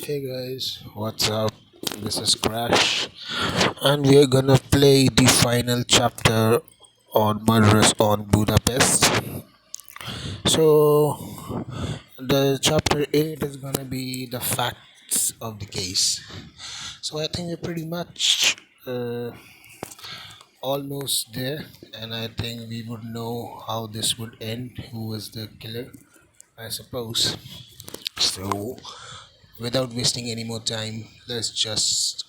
Hey guys, what's up? This is Crash, and we are gonna play the final chapter on Murders on Budapest. So, the chapter 8 is gonna be the facts of the case. So, I think we're pretty much almost there, and I think we would know how this would end, who was the killer, I suppose. So, without wasting any more time, let's just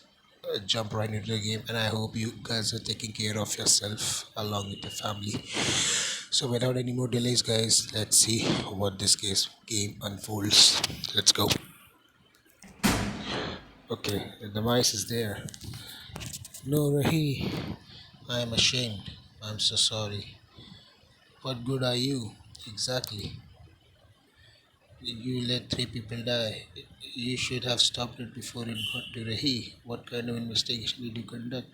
jump right into the game. And I hope you guys are taking care of yourself along with your family. So, without any more delays, guys, let's see what this game unfolds. Let's go. Okay, the device is there. No, Rahi, I am ashamed. I'm so sorry. What good are you? Exactly. You let three people die. You should have stopped it before it got to Rahi. What kind of investigation did you conduct?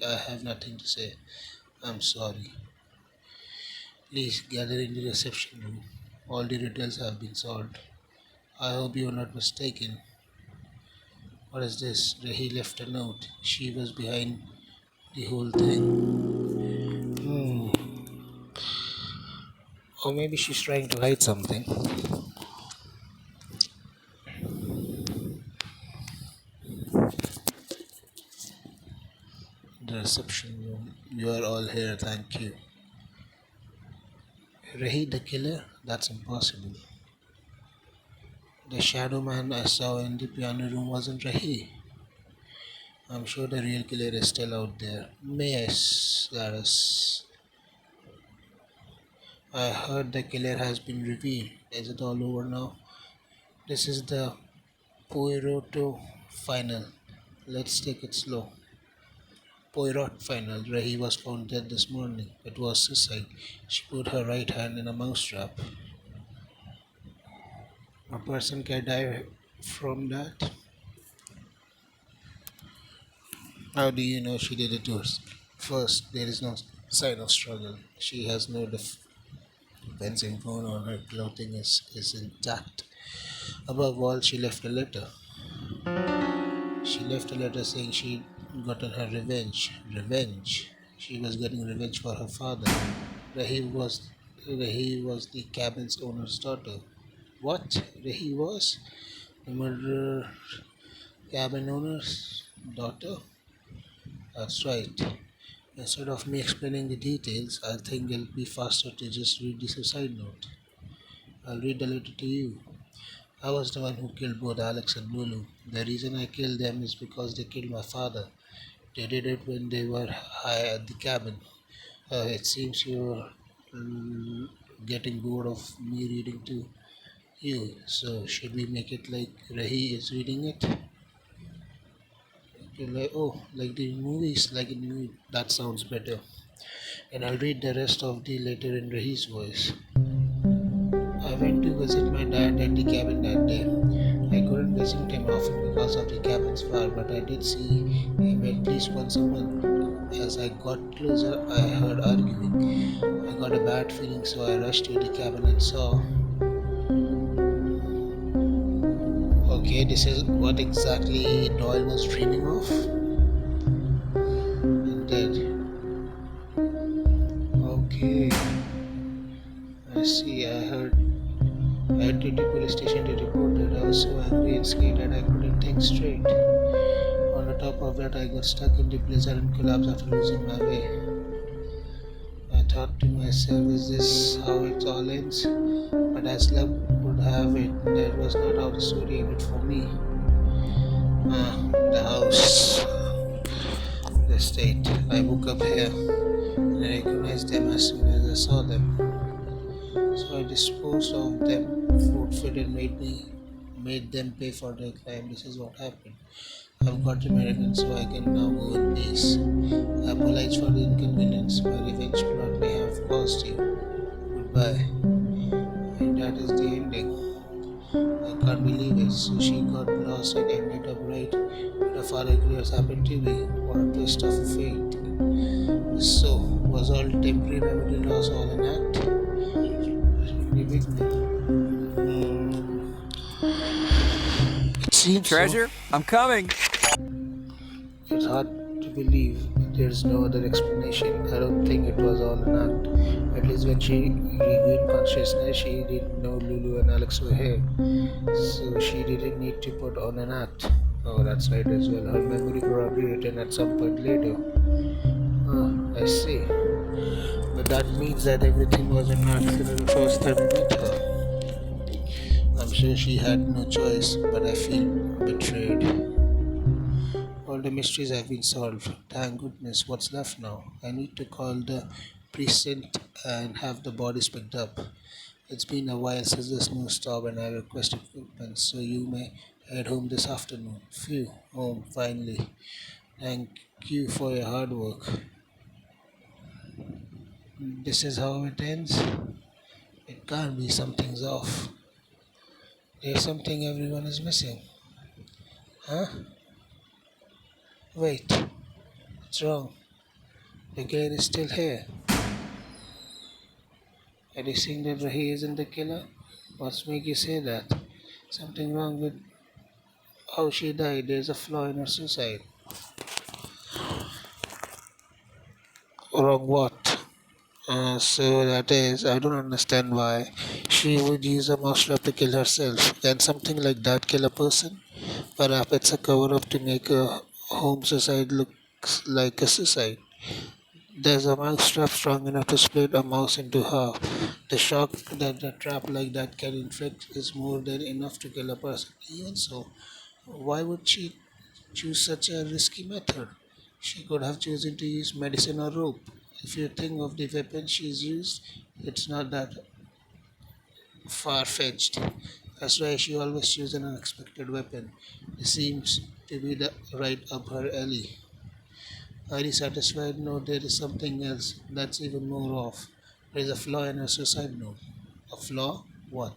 I have nothing to say. I'm sorry. Please gather in the reception room. All the details have been solved. I hope you are not mistaken. What is this? Rahi left a note. She was behind the whole thing. Hmm. Or maybe she's trying to hide something. The reception room. You are all here, thank you. Rahi the killer? That's impossible. The shadow man I saw in the piano room wasn't Rahi. I'm sure the real killer is still out there. Yes, I heard the killer has been revealed. Is it all over now? This is the Poirot final. Let's take it slow. Poirot final. Rahi was found dead this morning. It was suicide. She put her right hand in a mousetrap. A person can die from that. How do you know she did it first? There is no sign of struggle. She has no defensive bone on her clothing is intact. Above all, she left a letter. She left a letter saying she'd gotten her revenge. Revenge. She was getting revenge for her father. Rahi was the cabin's owner's daughter. What? Rahi was the murderer cabin owner's daughter? That's right. Instead of me explaining the details, I think it'll be faster to just read the suicide note. I'll read the letter to you. I was the one who killed both Alex and Lulu. The reason I killed them is because they killed my father. They did it when they were high at the cabin. It seems you're getting bored of me reading to you. So should we make it like Rahi is reading it? Like the movies, like in the movie. That sounds better. And I'll read the rest of the letter in Rahi's voice. I went to visit my dad at the cabin that day. I couldn't visit him often because of the cabin's fire, but I did see him at least once a month. As I got closer, I heard arguing. I got a bad feeling, so I rushed to the cabin and saw. Okay, this is what exactly Doyle was dreaming of. And dead. Okay, I see. I heard to the police station to report that I was so angry and scared that I couldn't think straight. On the top of that, I got stuck in the blizzard and collapsed after losing my way. I thought to myself, is this how it all ends? But as luck would have it, that was not how the story ended for me. The house, the estate. I woke up here and I recognized them as soon as I saw them. So I disposed of them, forfeit and made them pay for their crime. This is what happened. I've got American, so I can now go in peace. I apologize for the inconvenience my revenge plot may have caused you. Goodbye. And that is the ending. I can't believe it. So she got lost and ended up right where her father careers happened to be. What a twist of fate. So, was all temporary memory loss all an act? Really big. It's seems so. Treasure, I'm coming. It's hard to believe, but there's no other explanation. I don't think it was all an act. At least when she regained consciousness, she didn't know Lulu and Alex were here. So she didn't need to put on an act. Oh, that's right as well. Her memory probably written at some point later. Oh, I see. But that means that everything was an accident the first time we met her. I'm sure she had no choice, but I feel betrayed. All the mysteries have been solved. Thank goodness. What's left now? I need to call the precinct and have the bodies picked up. It's been a while since the snowstorm and I requested equipment, so you may head home this afternoon. Phew, home, finally. Thank you for your hard work. This is how it ends? It can't be, something's off. There's something everyone is missing. Huh? Wait, what's wrong? The killer is still here. Are you saying that he isn't the killer? What's make you say that? Something wrong with how she died. There's a flaw in her suicide. Wrong what? So that is, I don't understand why she would use a mousetrap to kill herself. Can something like that kill a person? Perhaps it's a cover up to make a home suicide look like a suicide. There's a mousetrap strong enough to split a mouse into half. The shock that a trap like that can inflict is more than enough to kill a person. Even so, why would she choose such a risky method? She could have chosen to use medicine or rope. If you think of the weapon she's used, it's not that far fetched. That's why she always chooses an unexpected weapon. It seems to be the right up her alley. Are you satisfied? No, there is something else that's even more off. There is a flaw in her suicide note. A flaw? What?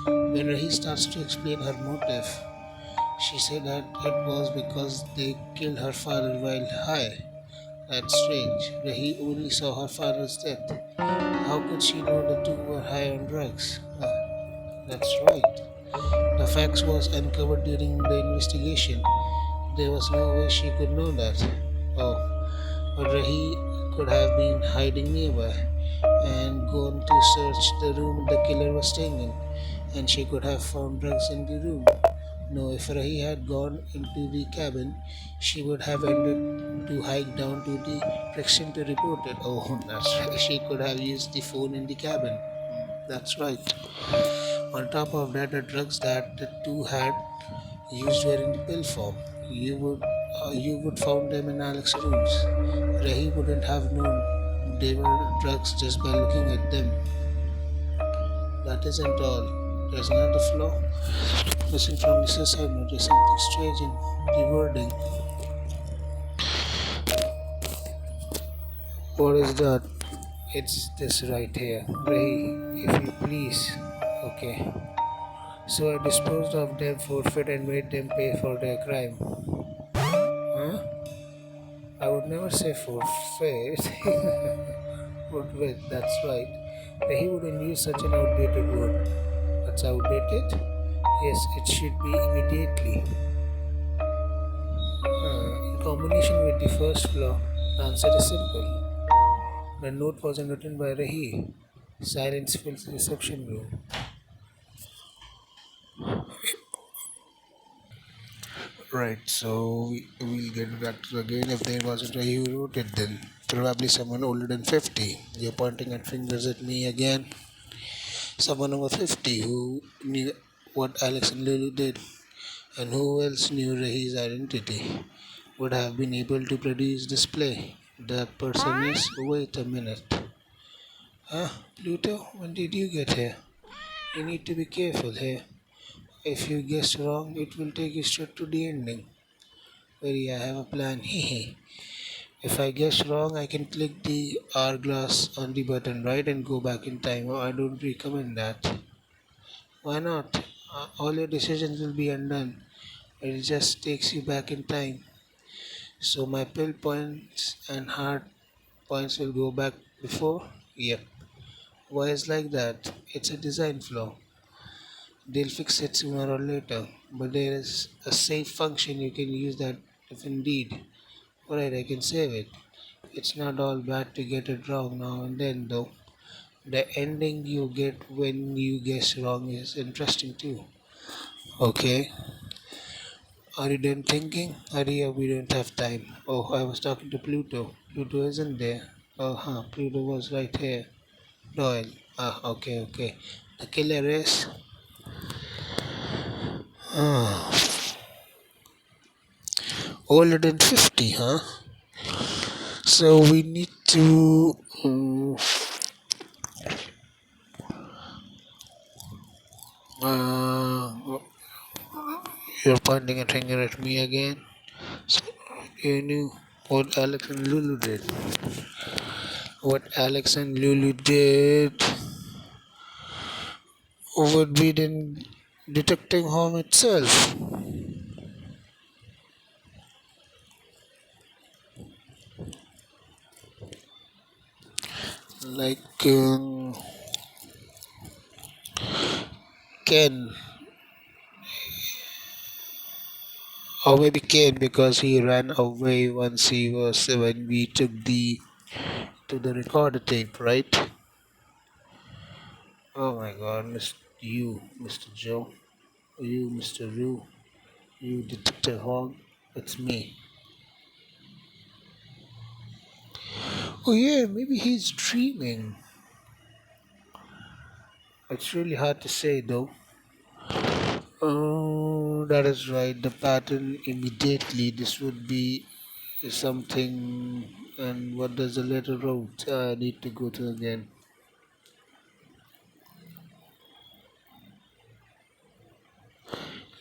When Rahi starts to explain her motive, she said that it was because they killed her father while high. That's strange. Rahi only saw her father's death. How could she know the two were high on drugs? That's right. The facts was uncovered during the investigation. There was no way she could know that. Oh, but Rahi could have been hiding nearby and gone to search the room the killer was staying in, and she could have found drugs in the room. No, if Rahi had gone into the cabin, she would have ended to hike down to the section to report it. Oh, that's right. She could have used the phone in the cabin. That's right. On top of that, the drugs that the two had used were in the pill form. You would found them in Alex's rooms. Rahi wouldn't have known they were drugs just by looking at them. That isn't all. There's another flaw. Missing from the suicide note is something strange in the wording. What is that? It's this right here. Rahi, if you please. Okay. So I disposed of them forfeit and made them pay for their crime. Huh? I would never say forfeit. But wait, that's right. He wouldn't use such an outdated word. That's outdated? Yes, it should be immediately. In combination with the first flaw, the answer is simple. The note wasn't written by Rahi. Silence fills the reception room. Right, so we'll get back to again. If there wasn't Rahi who wrote it, then probably someone older than 50. You're pointing at fingers at me again. Someone over 50 who knew what Alex and Lulu did, and who else knew Rahi's identity, would have been able to produce this play. That person is. Wait a minute. Huh? Pluto, when did you get here? You need to be careful here. If you guess wrong, it will take you straight to the ending. Very, I have a plan. Hehe. If I guess wrong, I can click the hourglass on the button right and go back in time. Oh, I don't recommend that. Why not? All your decisions will be undone. It just takes you back in time. So my pill points and heart points will go back before? Yep. Why is like that? It's a design flaw. They'll fix it sooner or later. But there is a save function you can use that if indeed. Alright, I can save it. It's not all bad to get it wrong now and then though. The ending you get when you guess wrong is interesting too. Okay, are you done thinking? Hurry up, we don't have time. Oh, I was talking to Pluto. Pluto isn't there. Oh, huh, Pluto was right here. Doyle. Ah, okay, okay. The killer is. Older than 50, huh? So we need to. Uh, you're pointing a finger at me again. So you knew what Alex and Lulu did. What Alex and Lulu did would be the detecting home itself. Like Ken, or maybe Ken because he ran away once he was when we took the to the recorder tape, right? Oh my God, Mr. Joe, you, Mr. Rue, you, Detective Hogg, it's me. Oh yeah, maybe he's dreaming. It's really hard to say though. Oh, that is right. The pattern immediately. This would be something. And what does the letter wrote? I need to go to again.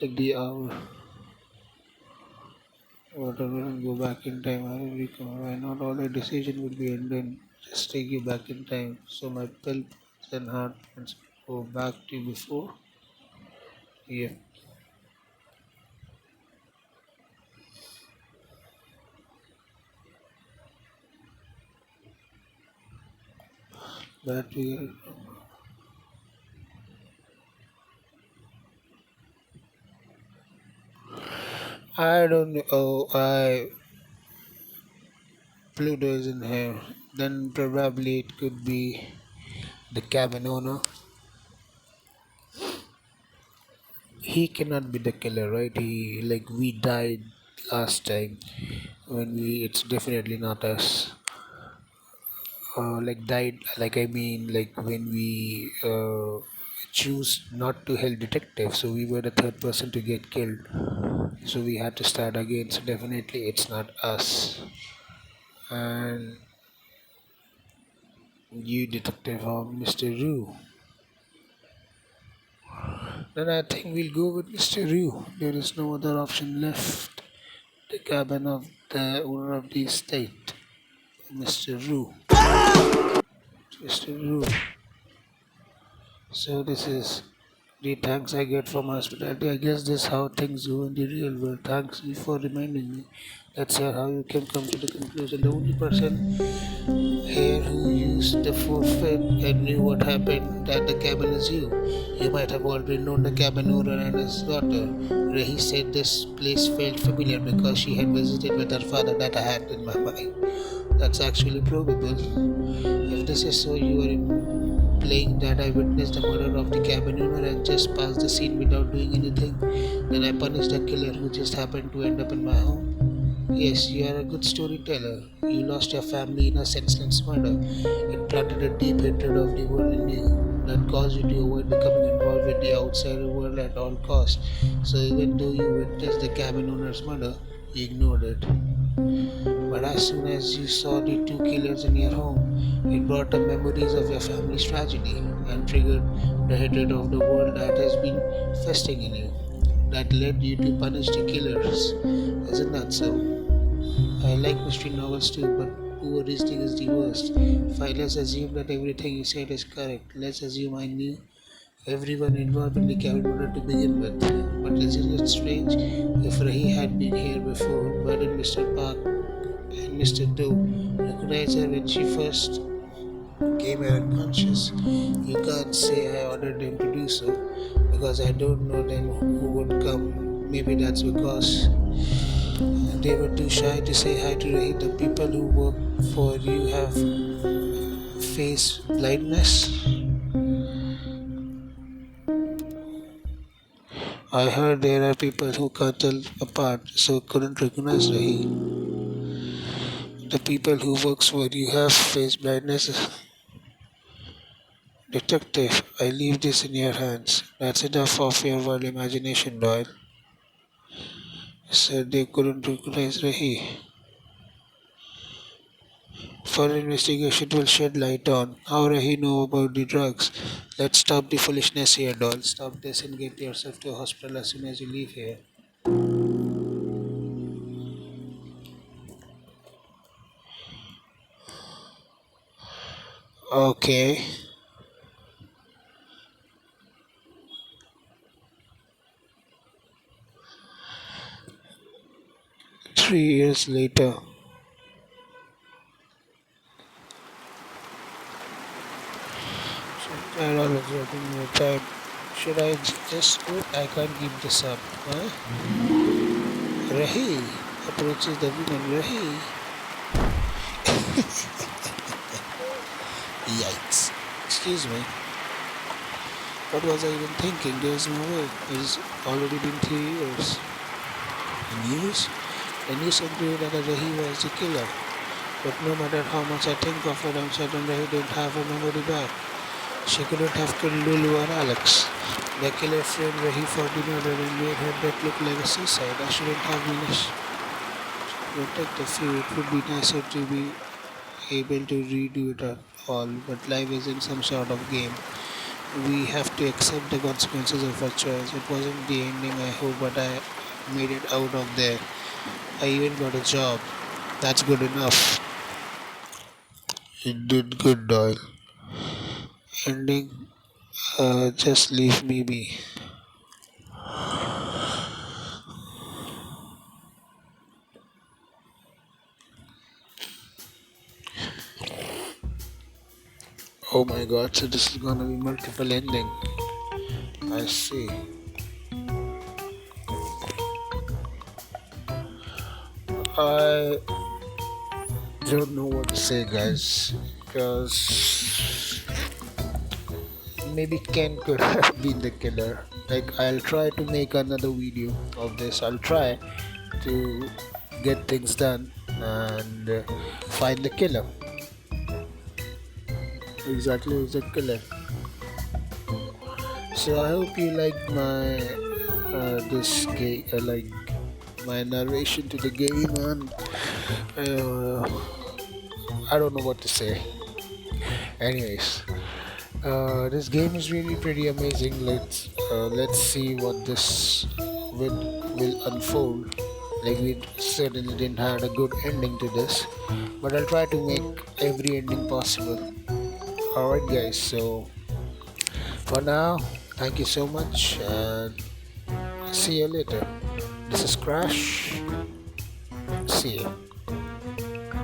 Like the hour. Whatever, and go back in time. I will recover. Why not all the decision would be ended? Just take you back in time. So my pill and heart go back to before. Yeah, that we. I don't know. Oh, I Pluto isn't here. Then probably it could be the cabin owner. He cannot be the killer, right? He like we died last time when we. It's definitely not us. Like died. Like I mean, like when we choose not to help detective, so we were the third person to get killed. So we had to start again. So definitely, it's not us. And you, detective, Mr. Rue. Then I think we'll go with Mr. Rue. There is no other option left. The cabin of the owner of the estate, Mr. Rue. Mr. Rue. So this is the thanks I get from hospitality. I guess this is how things go in the real world. Thanks you for reminding me. That's how you can come to the conclusion. The only person here who used the forfeit and knew what happened that the cabin is you. You might have already known the cabin owner and his daughter. He said this place felt familiar because she had visited with her father that I had in my mind. That's actually probable. If this is so, you are implying that I witnessed the murder of the cabin owner and just passed the scene without doing anything. Then I punished the killer who just happened to end up in my home. Yes, you are a good storyteller. You lost your family in a senseless murder. It planted a deep hatred of the world in you that caused you to avoid becoming involved with the outside world at all costs. So even though you witnessed the cabin owner's murder, you ignored it. But as soon as you saw the two killers in your home, it brought up memories of your family's tragedy and triggered the hatred of the world that has been festering in you. That led you to punish the killers. Isn't that so? I like mystery novels too, but poor reasoning is the worst. Fine, let's assume that everything you said is correct. Let's assume I knew everyone involved in the cabin murder to begin with. But isn't it strange? If Rahi had been here before, why did Mr. Park and Mr. Doe recognize her when she first? came here unconscious. You can't say I ordered them to do so because I don't know then who would come. Maybe that's because they were too shy to say hi to Rahid. The people who work for you have face blindness. I heard there are people who can't tell apart, so couldn't recognize Rahid. The people who works for you have face blindness. Detective, I leave this in your hands. That's enough of your wild imagination, Doyle. Said they couldn't recognize Rahi. Further investigation will shed light on how Rahi knew about the drugs. Let's stop the foolishness here, Doyle. Stop this and get yourself to a hospital as soon as you leave here. Okay. 3 years later. I was working more time. Should I just quit? I can't keep this up. Huh? Rahi approaches the woman. Rahi. Yikes. Excuse me. What was I even thinking? There's no way. It's already been 3 years. The news? The news agreed that Rahi was the killer. But no matter how much I think of it, I'm certain Rahi didn't have her memory back. She couldn't have killed Lulu or Alex. The killer framed Rahi for the murder and made her death look like a suicide. I shouldn't have been protect the few. It would be nicer to be able to redo it all, but life isn't some sort of game. We have to accept the consequences of our choice. It wasn't the ending I hoped, but I made it out of there. I even got a job. That's good enough. It did good, Doyle. Ending, just leave me be. Oh my god, so this is gonna be multiple ending. I see. I don't know what to say, guys, because maybe Ken could have been the killer. Like, I'll try to make another video of this. I'll try to get things done and find the killer. Exactly who's the killer. So I hope you like my like my narration to the game, and uh, I don't know what to say. Anyways, this game is really pretty amazing. Let's see what this will unfold. Like, we certainly didn't have a good ending to this, but I'll try to make every ending possible. Alright, guys. So for now, thank you so much, and see you later. This is Crash. See you.